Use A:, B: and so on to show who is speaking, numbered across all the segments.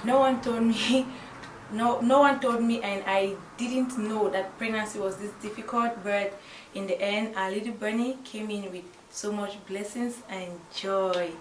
A: no one told me no one told me, and I didn't know that pregnancy was this difficult. But in the end, our little bunny came in with so much blessings and joy.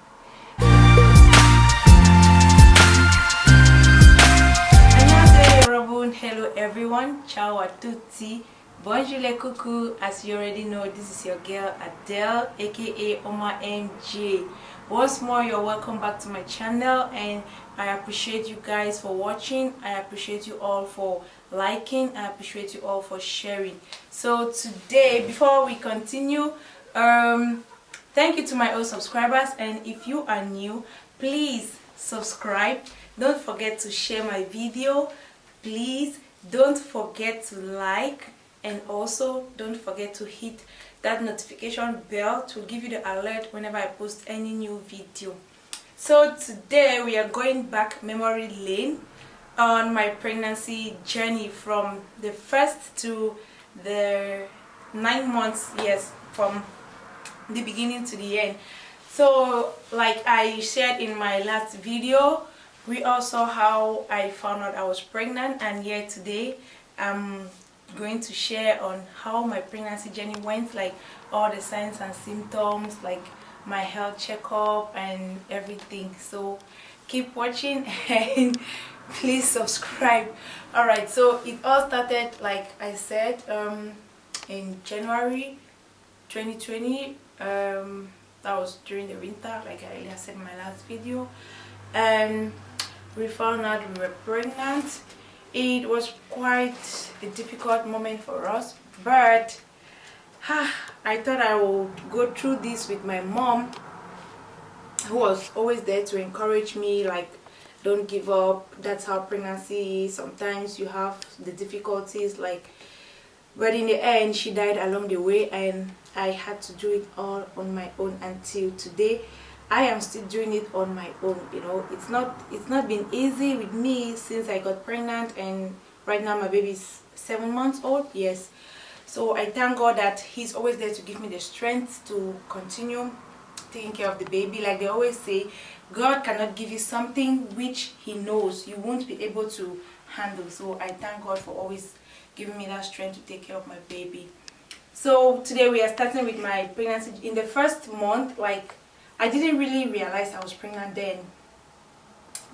A: Hello everyone, ciao a tutti, bonjour les coucou. As you already know, this is your girl Adele, aka Oma MJ. Once more, you're welcome back to my channel, and I appreciate you guys for watching. I appreciate you all for liking. I appreciate you all for sharing. So today, before we continue, thank you to my old subscribers, and if you are new, please subscribe. Don't forget to share my video. Please don't forget to like, and also don't forget to hit that notification bell to give you the alert whenever I post any new video. So today we are going back memory lane on my pregnancy journey from the first to the 9 months, yes, from the beginning to the end. So like I shared in my last video, we all saw how I found out I was pregnant, and yet today I'm going to share on how my pregnancy journey went, like all the signs and symptoms, like my health checkup and everything. So keep watching and please subscribe. Alright, so it all started, like I said, in January 2020. That was during the winter, like I earlier said in my last video, and we found out we were pregnant. It was quite a difficult moment for us, but I thought I would go through this with my mom, who was always there to encourage me, like, don't give up, that's how pregnancy is. Sometimes you have the difficulties, like, but in the end she died along the way, and I had to do it all on my own until today. I am still doing it on my own. You know, it's not been easy with me since I got pregnant, and right now my baby is 7 months old. Yes, so I thank God that he's always there to give me the strength to continue taking care of the baby. Like they always say, God cannot give you something which he knows you won't be able to handle. So I thank God for always giving me that strength to take care of my baby. So today we are starting with my pregnancy. In the first month, like, I didn't really realize I was pregnant then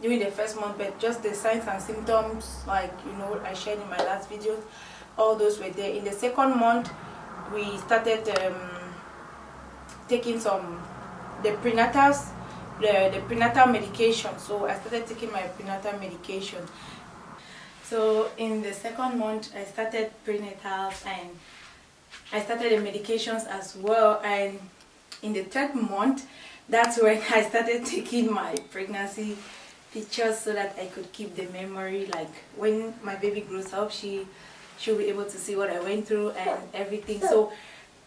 A: during the first month, but just the signs and symptoms, like, you know, I shared in my last videos, all those were there. In the second month, we started taking the prenatals, the prenatal medication. So I started taking my prenatal medication. So in the second month, I started prenatals, and I started the medications as well. And in the third month, that's when I started taking my pregnancy pictures so that I could keep the memory. Like when my baby grows up, she'll be able to see what I went through and everything. So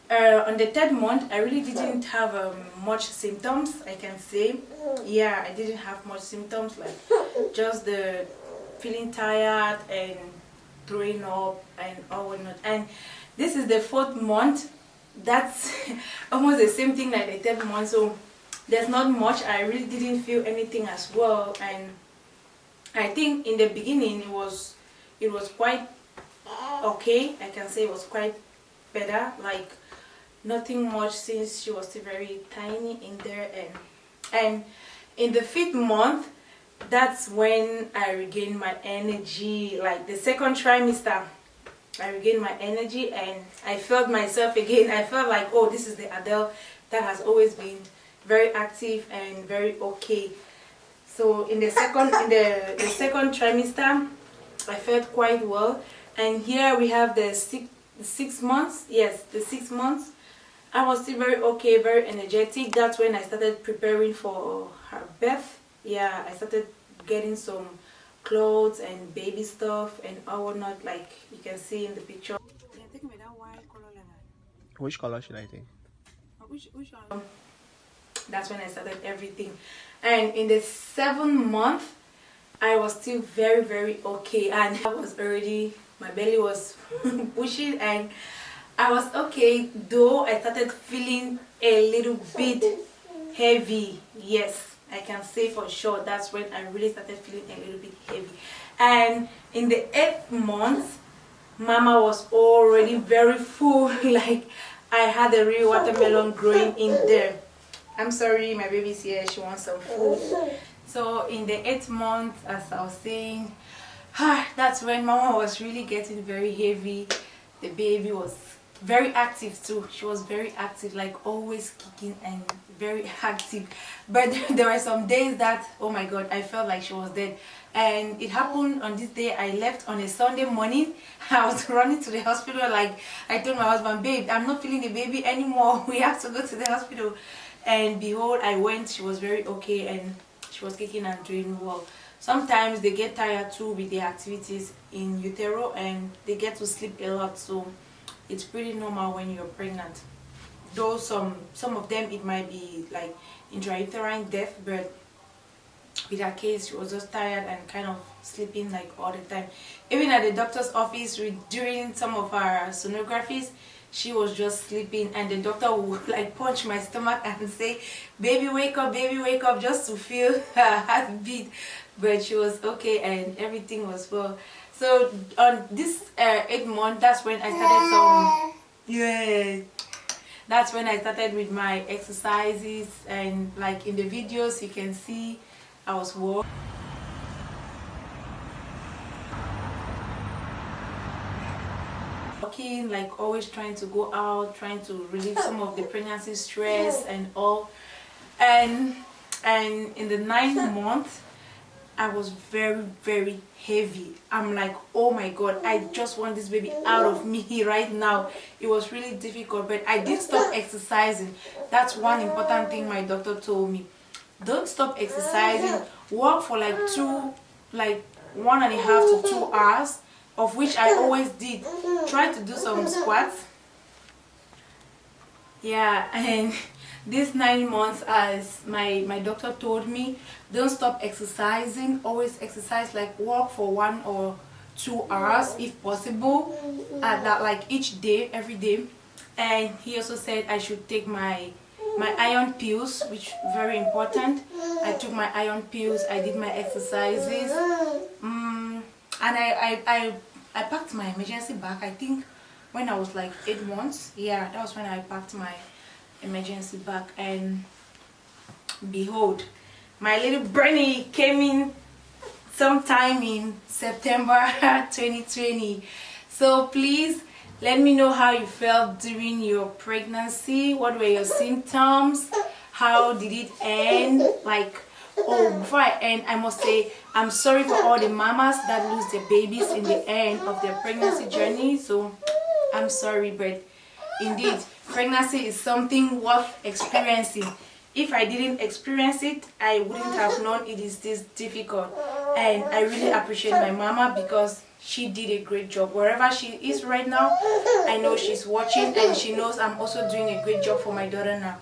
A: on the third month, I really didn't have much symptoms, I can say. Yeah, I didn't have much symptoms, like just the feeling tired and throwing up and all whatnot. And this is the fourth month. That's almost the same thing like the third month, so there's not much. I really didn't feel anything as well, and I think in the beginning it was quite okay. I can say it was quite better, like nothing much, since she was still very tiny in there. And in the fifth month, that's when I regained my energy, like the second trimester. I regained my energy and I felt myself again. I felt like, oh, this is the Adele that has always been very active and very okay. So in the second trimester, I felt quite well. And here we have the six months. Yes, the 6 months. I was still very okay, very energetic. That's when I started preparing for her birth. Yeah, I started getting some clothes and baby stuff and all whatnot, like you can see in the picture. Yeah, take me that white color like that.
B: Which color should I take?
A: Which one? That's when I started everything. And in the 7th month, I was still very, very okay, and I was already, my belly was pushing, and I was okay, though I started feeling a little bit heavy. Yes, I can say for sure that's when I really started feeling a little bit heavy. And in the 8th month, Mama was already very full. Like I had a real watermelon growing in there. I'm sorry, my baby's here, she wants some food. So in the 8th month, as I was saying, that's when Mama was really getting very heavy. The baby was very active too. She was very active, like always kicking and very active. But there were some days that, oh my god, I felt like she was dead. And it happened on this day. I left on a Sunday morning. I was running to the hospital. Like I told my husband, babe, I'm not feeling the baby anymore, we have to go to the hospital. And behold, I went. She was very okay and she was kicking and doing well. Sometimes they get tired too with the activities in utero and they get to sleep a lot, so it's pretty normal when you're pregnant. Though some of them it might be like intrauterine death, but with her case she was just tired and kind of sleeping like all the time. Even at the doctor's office during some of our sonographies, she was just sleeping and the doctor would like punch my stomach and say, baby wake up, just to feel her heartbeat. But she was okay and everything was well. So on this 8th month, that's when I started that's when I started with my exercises, and like in the videos you can see I was walking, like always trying to go out, trying to relieve some of the pregnancy stress and all. And in the 9th month I was very heavy. I'm like, oh my god, I just want this baby out of me right now. It was really difficult, but I did stop exercising. That's one important thing my doctor told me. Don't stop exercising. Walk for like 1.5 to 2 hours, of which I always did. Try to do some squats. Yeah, and these 9 months, as my doctor told me, don't stop exercising. Always exercise, like walk for 1 or 2 hours if possible, like each day, every day. And he also said I should take my iron pills, which very important. I took my iron pills, I did my exercises, and I packed my emergency bag. I think when I was like 8 months, yeah, that was when I packed my emergency bag. And behold, my little Bernie came in sometime in September 2020. So please let me know how you felt during your pregnancy. What were your symptoms? How did it end? Like, oh, before I end, I must say I'm sorry for all the mamas that lose their babies in the end of their pregnancy journey. So I'm sorry, but indeed pregnancy is something worth experiencing. If I didn't experience it, I wouldn't have known it is this difficult. And I really appreciate my mama because she did a great job. Wherever she is right now, I know she's watching and she knows I'm also doing a great job for my daughter now.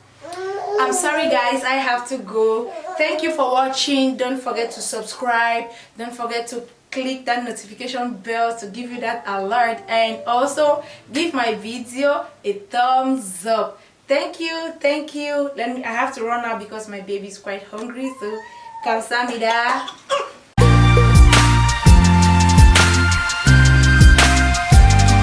A: I'm sorry guys, I have to go. Thank you for watching. Don't forget to subscribe. Don't forget to click that notification bell to give you that alert, and also give my video a thumbs up. Thank you. I have to run now because my baby is quite hungry, so kamsahamnida.